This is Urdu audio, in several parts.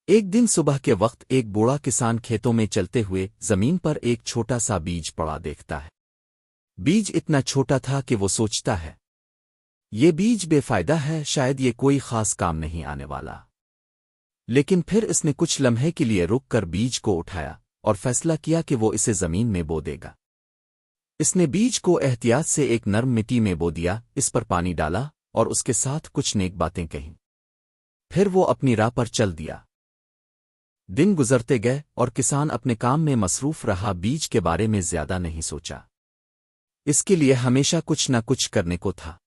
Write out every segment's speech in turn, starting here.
ایک دن صبح کے وقت ایک بوڑھا کسان کھیتوں میں چلتے ہوئے زمین پر ایک چھوٹا سا بیج پڑا دیکھتا ہے۔ بیج اتنا چھوٹا تھا کہ وہ سوچتا ہے یہ بیج بے فائدہ ہے، شاید یہ کوئی خاص کام نہیں آنے والا۔ لیکن پھر اس نے کچھ لمحے کے لیے رک کر بیج کو اٹھایا اور فیصلہ کیا کہ وہ اسے زمین میں بو دے گا۔ اس نے بیج کو احتیاط سے ایک نرم مٹی میں بو دیا، اس پر پانی ڈالا اور اس کے ساتھ کچھ نیک باتیں کہیں۔ پھر وہ اپنی راہ پر چل دیا۔ دن گزرتے گئے اور کسان اپنے کام میں مصروف رہا، بیج کے بارے میں زیادہ نہیں سوچا۔ اس کے لیے ہمیشہ کچھ نہ کچھ کرنے کو تھا۔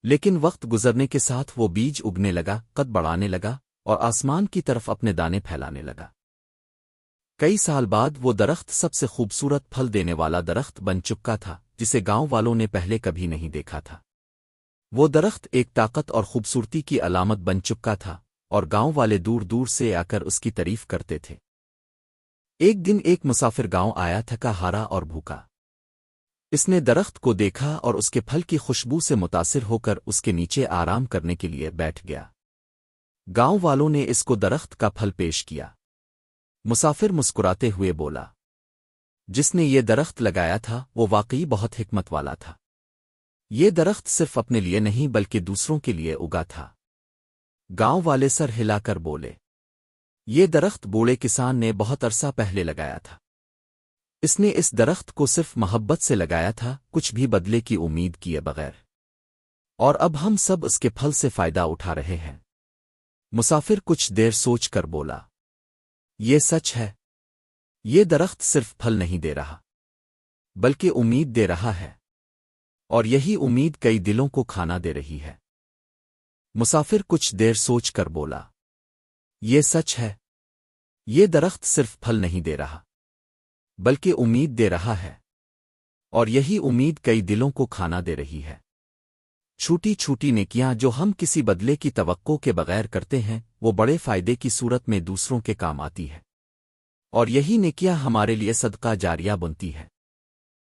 لیکن وقت گزرنے کے ساتھ وہ بیج اگنے لگا، قد بڑھانے لگا اور آسمان کی طرف اپنے دانے پھیلانے لگا۔ کئی سال بعد وہ درخت سب سے خوبصورت پھل دینے والا درخت بن چکا تھا، جسے گاؤں والوں نے پہلے کبھی نہیں دیکھا تھا۔ وہ درخت ایک طاقت اور خوبصورتی کی علامت بن چکا تھا اور گاؤں والے دور دور سے آ کر اس کی تعریف کرتے تھے۔ ایک دن ایک مسافر گاؤں آیا، تھکا ہارا اور بھوکا۔ اس نے درخت کو دیکھا اور اس کے پھل کی خوشبو سے متاثر ہو کر اس کے نیچے آرام کرنے کے لیے بیٹھ گیا۔ گاؤں والوں نے اس کو درخت کا پھل پیش کیا۔ مسافر مسکراتے ہوئے بولا، جس نے یہ درخت لگایا تھا وہ واقعی بہت حکمت والا تھا۔ یہ درخت صرف اپنے لیے نہیں بلکہ دوسروں کے لیے اگا تھا۔ گاؤں والے سر ہلا کر بولے، یہ درخت بوڑھے کسان نے بہت عرصہ پہلے لگایا تھا۔ اس نے اس درخت کو صرف محبت سے لگایا تھا، کچھ بھی بدلے کی امید کیے بغیر، اور اب ہم سب اس کے پھل سے فائدہ اٹھا رہے ہیں۔ مسافر کچھ دیر سوچ کر بولا، یہ سچ ہے، یہ درخت صرف پھل نہیں دے رہا بلکہ امید دے رہا ہے، اور یہی امید کئی دلوں کو کھانا دے رہی ہے۔ مسافر کچھ دیر سوچ کر بولا، یہ سچ ہے، یہ درخت صرف پھل نہیں دے رہا بلکہ امید دے رہا ہے، اور یہی امید کئی دلوں کو کھانا دے رہی ہے۔ چھوٹی چھوٹی نیکیاں جو ہم کسی بدلے کی توقع کے بغیر کرتے ہیں، وہ بڑے فائدے کی صورت میں دوسروں کے کام آتی ہے، اور یہی نیکیاں ہمارے لیے صدقہ جاریہ بنتی ہے۔